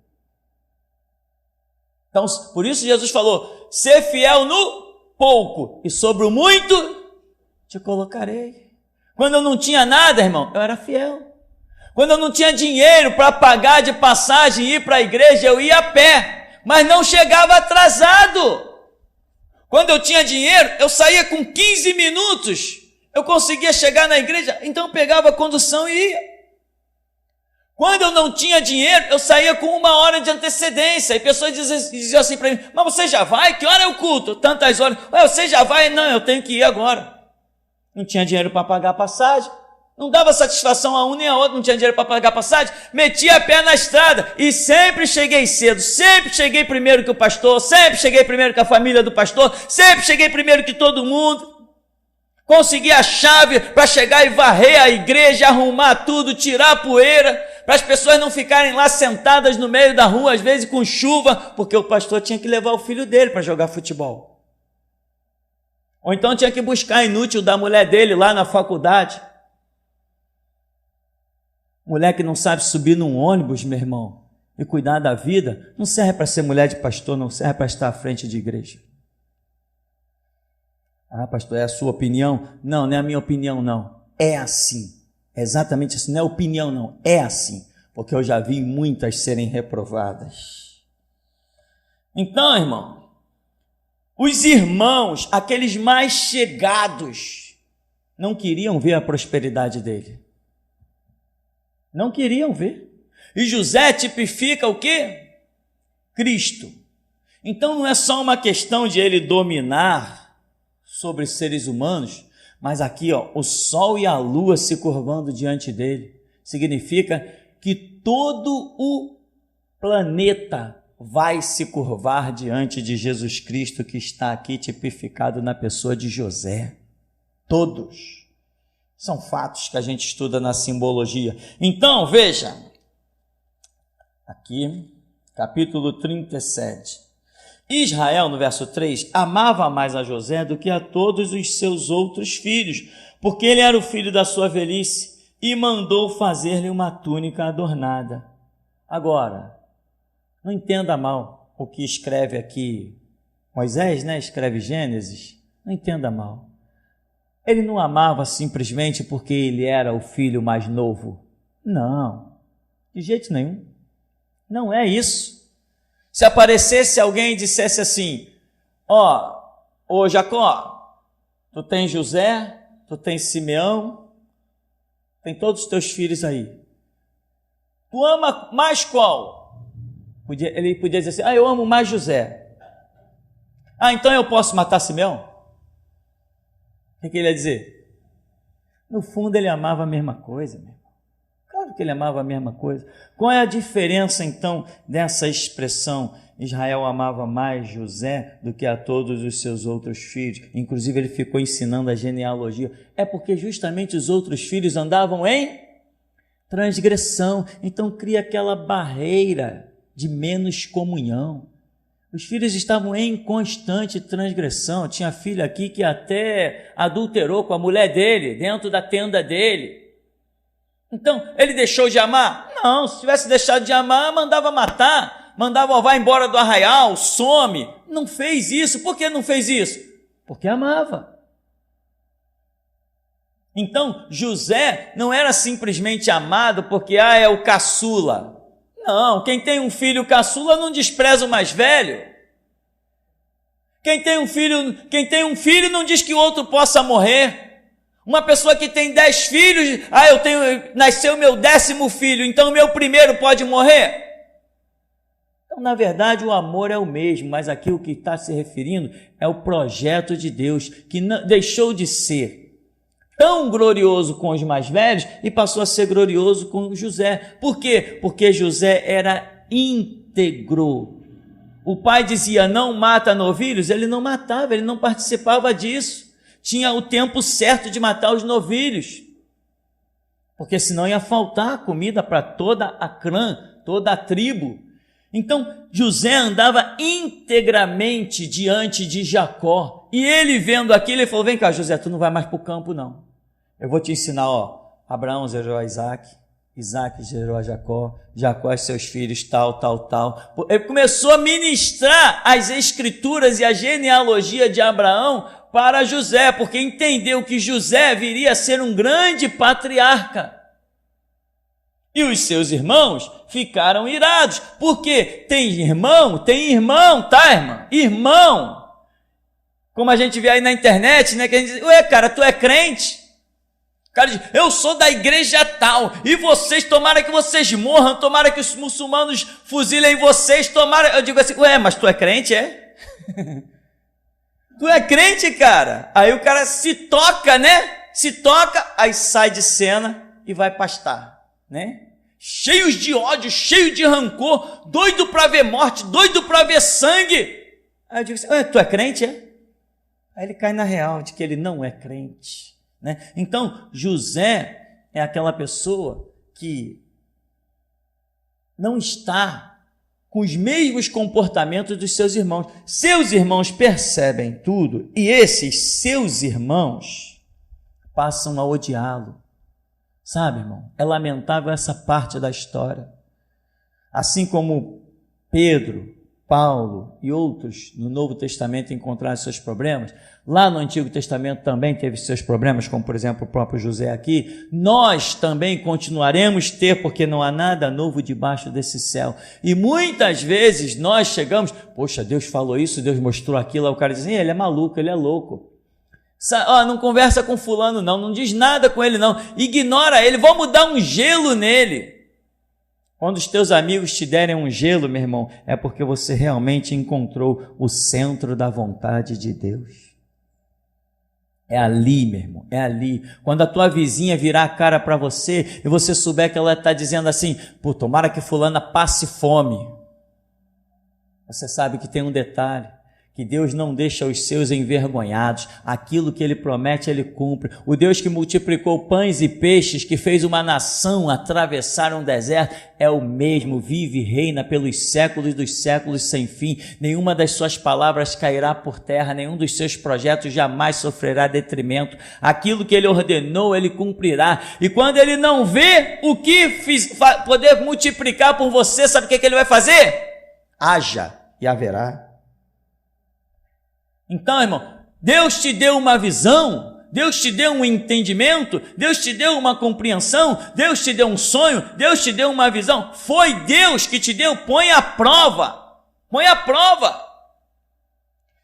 Então, por isso Jesus falou, ser fiel no pouco, e sobre o muito, te colocarei. Quando eu não tinha nada, irmão, eu era fiel. Quando eu não tinha dinheiro para pagar de passagem e ir para a igreja, eu ia a pé, mas não chegava atrasado. Quando eu tinha dinheiro, eu saía com 15 minutos, Eu conseguia chegar na igreja, então eu pegava a condução e ia. Quando eu não tinha dinheiro, eu saía com 1 hora de antecedência. E pessoas diziam assim para mim: mas você já vai? Que hora é o culto? Tantas horas. Ué, você já vai? Não, eu tenho que ir agora. Não tinha dinheiro para pagar a passagem. Não dava satisfação a um nem a outro, não tinha dinheiro para pagar a passagem. Metia a pé na estrada e sempre cheguei cedo. Sempre cheguei primeiro que o pastor. Sempre cheguei primeiro que a família do pastor. Sempre cheguei primeiro que todo mundo. Consegui a chave para chegar e varrer a igreja, arrumar tudo, tirar a poeira, para as pessoas não ficarem lá sentadas no meio da rua, às vezes com chuva, porque o pastor tinha que levar o filho dele para jogar futebol. Ou então tinha que buscar inútil da mulher dele lá na faculdade. Mulher que não sabe subir num ônibus, meu irmão, e cuidar da vida, não serve para ser mulher de pastor, não serve para estar à frente de igreja. Ah, pastor, é a sua opinião? Não, não é a minha opinião, não. É assim. É exatamente assim. Não é opinião, não. É assim. Porque eu já vi muitas serem reprovadas. Então, irmão, os irmãos, aqueles mais chegados, não queriam ver a prosperidade dele. Não queriam ver. E José tipifica o quê? Cristo. Então não é só uma questão de ele dominar sobre seres humanos, mas aqui, ó, o sol e a lua se curvando diante dele, significa que todo o planeta vai se curvar diante de Jesus Cristo, que está aqui tipificado na pessoa de José. Todos. São fatos que a gente estuda na simbologia. Então, veja, aqui, capítulo 37. Israel, no verso 3, amava mais a José do que a todos os seus outros filhos, porque ele era o filho da sua velhice, e mandou fazer-lhe uma túnica adornada. Agora, não entenda mal o que escreve aqui Moisés, né? Escreve Gênesis. Não entenda mal. Ele não amava simplesmente porque ele era o filho mais novo. Não, de jeito nenhum. Não é isso. Se aparecesse alguém e dissesse assim: ô Jacó, tu tens José, tu tens Simeão, tem todos os teus filhos aí. Tu ama mais qual? Ele podia dizer assim: eu amo mais José. Então eu posso matar Simeão? O que ele ia dizer? No fundo ele amava a mesma coisa, meu. Claro que ele amava a mesma coisa. Qual é a diferença, então, dessa expressão? Israel amava mais José do que a todos os seus outros filhos. Inclusive, ele ficou ensinando a genealogia. É porque justamente os outros filhos andavam em transgressão. Então, cria aquela barreira de menos comunhão. Os filhos estavam em constante transgressão. Tinha filho aqui que até adulterou com a mulher dele, dentro da tenda dele. Então, ele deixou de amar? Não, se tivesse deixado de amar, mandava matar, mandava vai embora do arraial, some. Não fez isso. Por que não fez isso? Porque amava. Então, José não era simplesmente amado porque é o caçula. Não, quem tem um filho caçula não despreza o mais velho. Quem tem um filho não diz que o outro possa morrer. Uma pessoa que tem 10 filhos, nasceu meu 10º filho, então o meu primeiro pode morrer? Então, na verdade, o amor é o mesmo, mas aqui o que está se referindo é o projeto de Deus, que não, deixou de ser tão glorioso com os mais velhos e passou a ser glorioso com José. Por quê? Porque José era íntegro. O pai dizia: não mata novilhos, ele não matava, ele não participava disso. Tinha o tempo certo de matar os novilhos, porque senão ia faltar comida para toda a clã, toda a tribo. Então, José andava integramente diante de Jacó, e ele vendo aquilo, ele falou: vem cá, José, tu não vai mais para o campo, não. Eu vou te ensinar, Abraão gerou a Isaac, Isaac gerou a Jacó, Jacó a seus filhos, tal. Ele começou a ministrar as escrituras e a genealogia de Abraão para José, porque entendeu que José viria a ser um grande patriarca. E os seus irmãos ficaram irados, porque tem irmão, tá, irmã? Irmão, como a gente vê aí na internet, né, que a gente diz: ué, cara, tu é crente? cara diz, eu sou da igreja tal, e vocês, tomara que vocês morram, tomara que os muçulmanos fuzilem vocês, tomara... Eu digo assim, ué, mas tu é crente, é? Tu é crente, cara? Aí o cara se toca, né? Se toca, aí sai de cena e vai pastar, né? Cheios de ódio, cheio de rancor, doido para ver morte, doido para ver sangue. Aí eu digo assim, ué, tu é crente, é? Aí ele cai na real de que ele não é crente, né? Então, José é aquela pessoa que não está com os mesmos comportamentos dos seus irmãos. Seus irmãos percebem tudo e esses seus irmãos passam a odiá-lo. Sabe, irmão? É lamentável essa parte da história. Assim como Pedro, Paulo e outros no Novo Testamento encontraram seus problemas, lá no Antigo Testamento também teve seus problemas, como por exemplo o próprio José aqui, nós também continuaremos ter, porque não há nada novo debaixo desse céu. E muitas vezes nós chegamos, poxa, Deus falou isso, Deus mostrou aquilo, aí o cara diz, ele é maluco, ele é louco. Não conversa com fulano não diz nada com ele não, ignora ele, vamos dar um gelo nele. Quando os teus amigos te derem um gelo, meu irmão, é porque você realmente encontrou o centro da vontade de Deus. É ali, meu irmão, é ali. Quando a tua vizinha virar a cara para você e você souber que ela está dizendo assim, pô, tomara que fulana passe fome. Você sabe que tem um detalhe, que Deus não deixa os seus envergonhados, aquilo que Ele promete, Ele cumpre. O Deus que multiplicou pães e peixes, que fez uma nação atravessar um deserto, é o mesmo, vive e reina pelos séculos dos séculos sem fim. Nenhuma das suas palavras cairá por terra, nenhum dos seus projetos jamais sofrerá detrimento. Aquilo que Ele ordenou, Ele cumprirá. E quando Ele não vê o que poder multiplicar por você, sabe o que Ele vai fazer? Haja e haverá. Então, irmão, Deus te deu uma visão, Deus te deu um entendimento, Deus te deu uma compreensão, Deus te deu um sonho, Deus te deu uma visão. Foi Deus que te deu, põe à prova, põe à prova.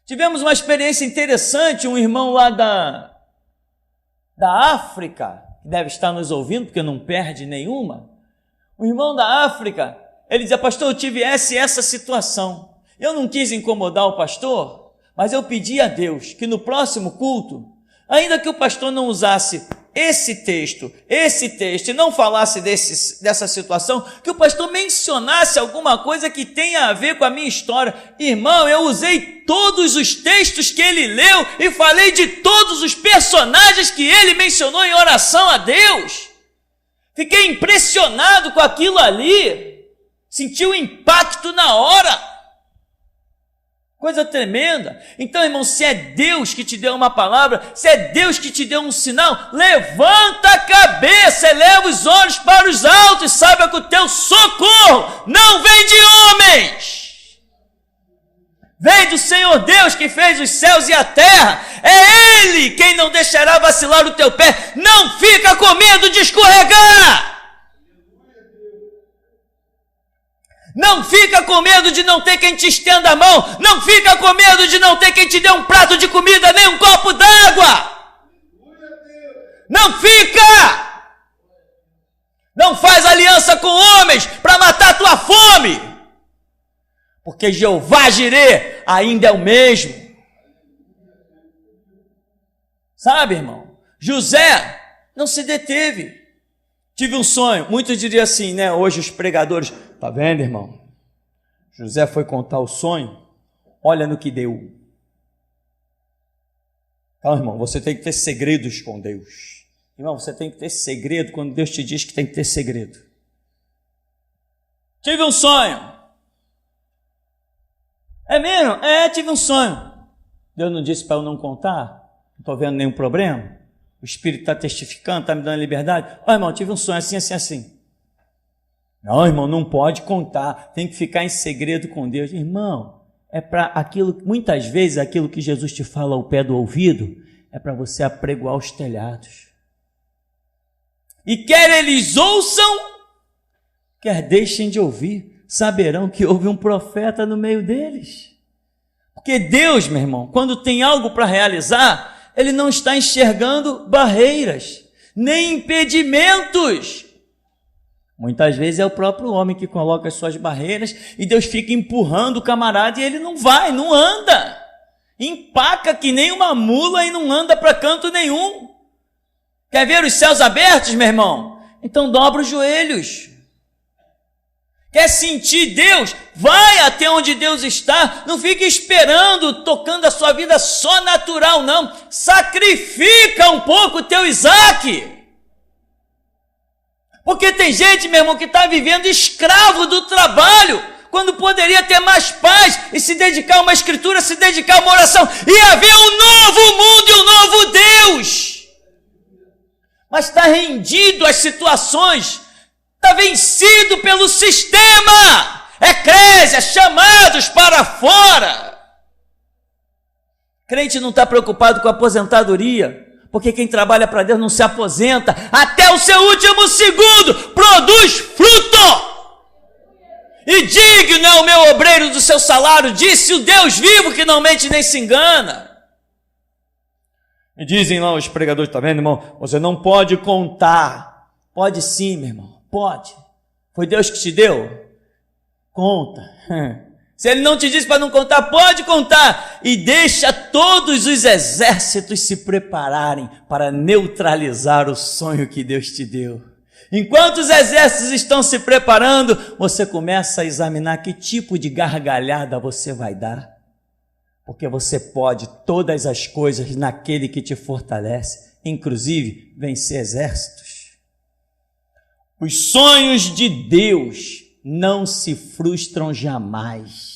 Tivemos uma experiência interessante, um irmão lá da África, que deve estar nos ouvindo, porque não perde nenhuma. Um irmão da África, ele dizia, pastor, eu tive essa situação. Eu não quis incomodar o pastor, mas eu pedi a Deus que no próximo culto, ainda que o pastor não usasse esse texto e não falasse dessa situação, que o pastor mencionasse alguma coisa que tenha a ver com a minha história. Irmão, eu usei todos os textos que ele leu e falei de todos os personagens que ele mencionou em oração a Deus. Fiquei impressionado com aquilo ali, senti o impacto na hora. Coisa tremenda. Então, irmão, se é Deus que te deu uma palavra, se é Deus que te deu um sinal, levanta a cabeça, eleva os olhos para os altos e saiba que o teu socorro não vem de homens. Vem do Senhor Deus que fez os céus e a terra. É Ele quem não deixará vacilar o teu pé. Não fica com medo de escorregar. Não fica com medo de não ter quem te estenda a mão. Não fica com medo de não ter quem te dê um prato de comida, nem um copo d'água. Não fica. Não faz aliança com homens para matar tua fome. Porque Jeová Jirê ainda é o mesmo. Sabe, irmão? José não se deteve. Tive um sonho, muitos diriam assim, né? Hoje os pregadores, tá vendo, irmão? José foi contar o sonho, olha no que deu. Então, irmão, você tem que ter segredos com Deus. Irmão, você tem que ter segredo quando Deus te diz que tem que ter segredo. Tive um sonho. É mesmo? Tive um sonho. Deus não disse para eu não contar? Não estou vendo nenhum problema? O Espírito está testificando, está me dando liberdade. Irmão, tive um sonho assim. Não, irmão, não pode contar. Tem que ficar em segredo com Deus. Irmão, é para aquilo, muitas vezes aquilo que Jesus te fala ao pé do ouvido, é para você apregoar os telhados. E quer eles ouçam, quer deixem de ouvir, saberão que houve um profeta no meio deles. Porque Deus, meu irmão, quando tem algo para realizar, Ele não está enxergando barreiras. nem impedimentos. Muitas vezes é o próprio homem que coloca as suas barreiras e Deus fica empurrando o camarada e ele não vai, não anda. Empaca que nem uma mula e não anda para canto nenhum. Quer ver os céus abertos, meu irmão? Então dobra os joelhos. Quer sentir Deus? Vai até onde Deus está. Não fique esperando, tocando a sua vida só natural, não. Sacrifica um pouco o teu Isaac. Porque tem gente, meu irmão, que está vivendo escravo do trabalho, quando poderia ter mais paz e se dedicar a uma escritura, se dedicar a uma oração, e haver um novo mundo e um novo Deus. Mas está rendido às situações, está vencido pelo sistema, eclésia, chamados para fora. Crente não está preocupado com a aposentadoria, porque quem trabalha para Deus não se aposenta, até o seu último segundo produz fruto. E digno é o meu obreiro do seu salário, disse o Deus vivo que não mente nem se engana. E dizem lá os pregadores, está vendo, irmão? Você não pode contar. Pode sim, meu irmão, pode. Foi Deus que te deu? Conta. Se ele não te disse para não contar, pode contar. E deixa todos os exércitos se prepararem para neutralizar o sonho que Deus te deu. Enquanto os exércitos estão se preparando, você começa a examinar que tipo de gargalhada você vai dar. Porque você pode todas as coisas naquele que te fortalece, inclusive vencer exércitos. Os sonhos de Deus não se frustram jamais.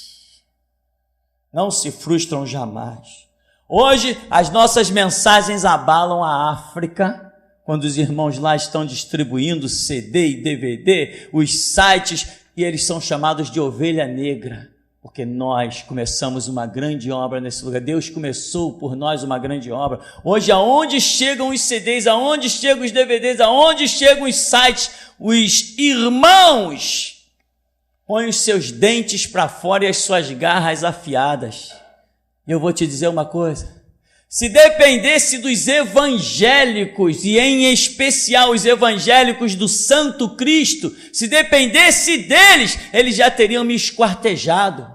Não se frustram jamais. Hoje, as nossas mensagens abalam a África, quando os irmãos lá estão distribuindo CD e DVD, os sites, e eles são chamados de ovelha negra, porque nós começamos uma grande obra nesse lugar. Deus começou por nós uma grande obra. Hoje, aonde chegam os CDs, aonde chegam os DVDs, aonde chegam os sites, os irmãos põem os seus dentes para fora e as suas garras afiadas. E eu vou te dizer uma coisa, se dependesse dos evangélicos, e em especial os evangélicos do Santo Cristo, se dependesse deles, eles já teriam me esquartejado.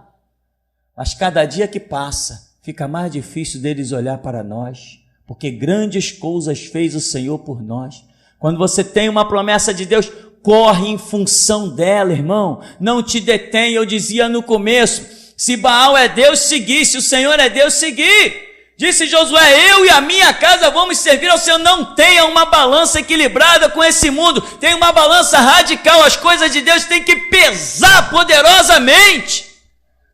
Mas cada dia que passa, fica mais difícil deles olhar para nós, porque grandes coisas fez o Senhor por nós. Quando você tem uma promessa de Deus, corre em função dela, irmão. Não te detém. Eu dizia no começo, se Baal é Deus, seguir. Se o Senhor é Deus, seguir. Disse Josué, eu e a minha casa vamos servir ao Senhor. Não tenha uma balança equilibrada com esse mundo. Tem uma balança radical. As coisas de Deus têm que pesar poderosamente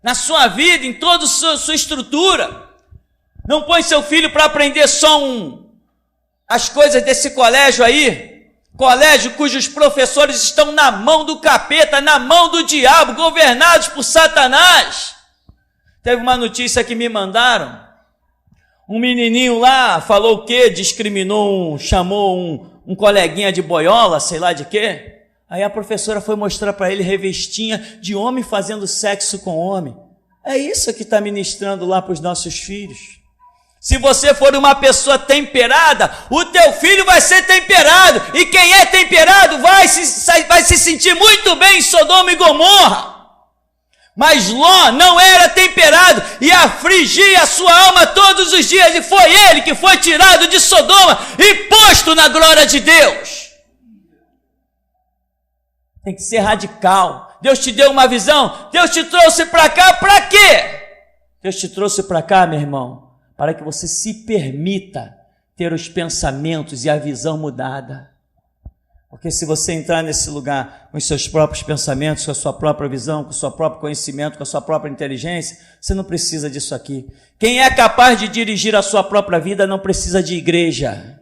na sua vida, em toda a sua estrutura. Não põe seu filho para aprender só as coisas desse colégio aí. Colégio cujos professores estão na mão do capeta, na mão do diabo, governados por Satanás. Teve uma notícia que me mandaram. Um menininho lá falou o quê? Discriminou, chamou um coleguinha de boiola, sei lá de quê. Aí a professora foi mostrar para ele revestinha de homem fazendo sexo com homem. É isso que está ministrando lá para os nossos filhos. Se você for uma pessoa temperada, o teu filho vai ser temperado. E quem é temperado vai se sentir muito bem em Sodoma e Gomorra. Mas Ló não era temperado e afligia a sua alma todos os dias. E foi ele que foi tirado de Sodoma e posto na glória de Deus. Tem que ser radical. Deus te deu uma visão. Deus te trouxe para cá para quê? Deus te trouxe para cá, meu irmão, para que você se permita ter os pensamentos e a visão mudada. Porque se você entrar nesse lugar com os seus próprios pensamentos, com a sua própria visão, com o seu próprio conhecimento, com a sua própria inteligência, você não precisa disso aqui. Quem é capaz de dirigir a sua própria vida não precisa de igreja.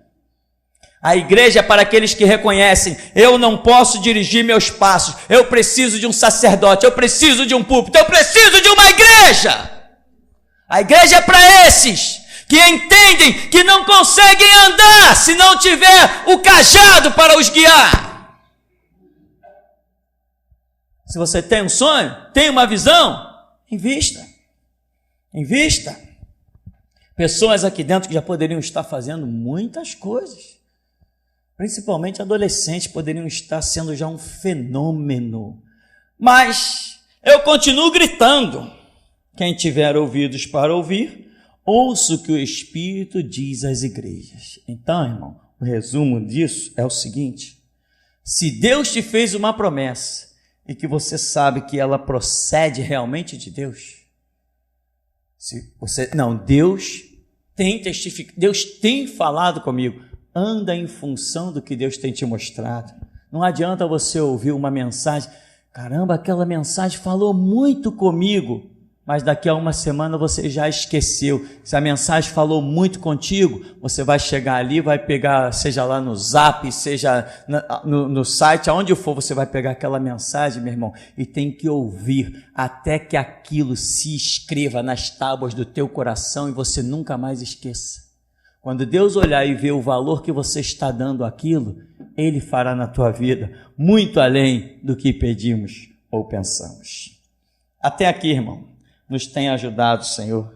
A igreja é para aqueles que reconhecem, eu não posso dirigir meus passos, eu preciso de um sacerdote, eu preciso de um púlpito, eu preciso de uma igreja. A igreja é para esses que entendem que não conseguem andar se não tiver o cajado para os guiar. Se você tem um sonho, tem uma visão, invista. Invista. Pessoas aqui dentro que já poderiam estar fazendo muitas coisas. Principalmente adolescentes poderiam estar sendo já um fenômeno. Mas eu continuo gritando. Quem tiver ouvidos para ouvir, ouça o que o Espírito diz às igrejas. Então, irmão, o resumo disso é o seguinte: se Deus te fez uma promessa e que você sabe que ela procede realmente de Deus, Deus tem testificado, Deus tem falado comigo, anda em função do que Deus tem te mostrado. Não adianta você ouvir uma mensagem, caramba, aquela mensagem falou muito comigo, mas daqui a uma semana você já esqueceu. Se a mensagem falou muito contigo, você vai chegar ali, vai pegar, seja lá no Zap, seja no site, aonde for, você vai pegar aquela mensagem, meu irmão, e tem que ouvir até que aquilo se escreva nas tábuas do teu coração e você nunca mais esqueça. Quando Deus olhar e ver o valor que você está dando àquilo, Ele fará na tua vida muito além do que pedimos ou pensamos. Até aqui, irmão. Nos tem ajudado, Senhor.